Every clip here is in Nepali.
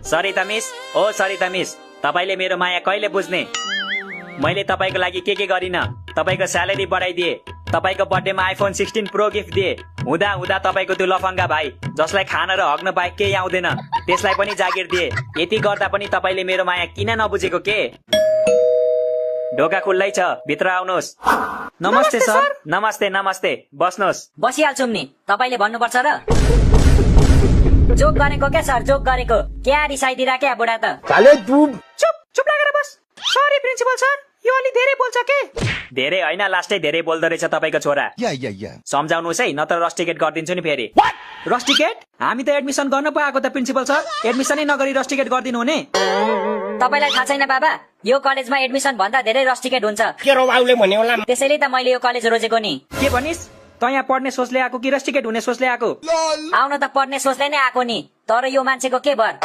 सरिता मिस, ओ सरिता मिस, तपाईले मेरो माया कहिले बुझ्ने? मैले तपाईको लागि के गरिन? तपाईको स्यालेरी बढाइदिए, तपाईको बर्थडेमा आइफोन 16 प्रो गिफ्ट दिए। हुँदा हुँदा तपाईको त्यो लफंगा भाइ जसलाई खान र हग्न बाहेक केही आउँदैन त्यसलाई पनि जागिर दिए। यति गर्दा पनि तपाईले मेरो माया किन नबुझेको के? ढोका खुल्लै छ, भित्र आउनुहोस्। नमस्ते सर। नमस्ते नमस्ते, बस्नुहोस्। बसिहाल्छौँ नि, तपाईले भन्नुपर्छ र। जोक गरेको क्या सर, जोक गरेको। क्या रिसाइदिरा क्या बुढा त? चुप लागेर बस। सरी प्रिन्सिपल सर, यो अलि धेरै बोल्छ के? धेरै हैन, लास्टै धेरै बोल्दो रहेछ तपाईको छोरा। सम्झाउनुहोस् है, नत्र रस टिकट गरिदिन्छु नि फेरि। रस टिकट? हामी त एडमिसन गर्न पो आएको त प्रिन्सिपल सर। एडमिसनै नगरी रस टिकट गरिदिनु हुने? तपाईलाई थाहा छैन बाबा, यो कलेजमा एडमिसन भन्दा धेरै रस टिकट हुन्छ। त्यसैले त मैले यो कलेज रोजेको नि। के भनिस्? त यहाँ पढ्ने सोचले आएको कि रस टिकट हुने सोचले आएको? आउन त पढ्ने सोचले नै आएको नि, तर यो मान्छेको के भर?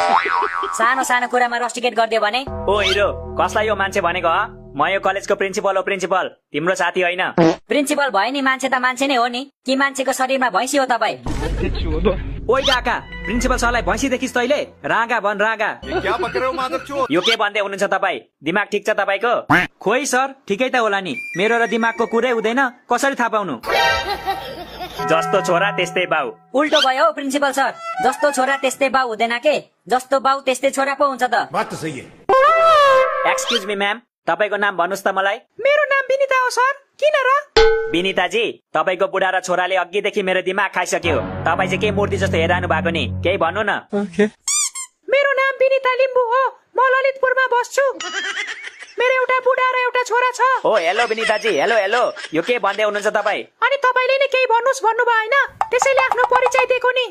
सानो सानो कुरामा रस टिकट गरिदियो भने? ओ हिरो, कसलाई यो मान्छे भनेको? म यो कलेजको प्रिन्सिपल हो। प्रिन्सिपल तिम्रो साथी होइन। प्रिन्सिपल भयो नि, मान्छे त मान्छे नै हो नि। कि मान्छेको शरीरमा भैँसी हो तपाई? ओइ काका, प्रिन्सिपल सरलाई भैँसी देखिस् तैले? रागा भन रागा। यो के भन्दै हुनुहुन्छ तपाई? दिमाग ठिक छ तपाईको? खोइ सर, ठिकै त होला नि। मेरो र दिमागको कुरै हुँदैन, कसरी थाहा पाउनु? जस्तो छोरा त्यस्तै बाउ। उल्टो भयो हौ प्रिन्सिपल सर, जस्तो छोरा त्यस्तै बाउ हुँदैन के? जस्तो बाउ त्यस्तै छोरा पो हुन्छ त। एक्सक्युज मी म्याम, तपाईको नाम भन्नुहोस् त मलाई। मेरो नाम विनिता हो सर। किन र? विनिताजी, तपाईको बुढा र छोराले अघिदेखि मेरो दिमाग खाइसक्यो। तपाई चाहिँ के मूर्ति जस्तो हेरिरहनु भएको नि? केही भन्नु न। मेरो नाम विनिता लिम्बू हो, म ललितपुरमा बस्छु। मेरो एउटा बुढा र एउटा छोरा छ। ओ हेलो विनिताजी, हेलो हेलो। यो के भन्दै हुनुहुन्छ तपाई? अनि तपाईले नै केही भन्नुस् भन्नुभयो हैन, त्यसैले आफ्नो परिचय दिएको नि।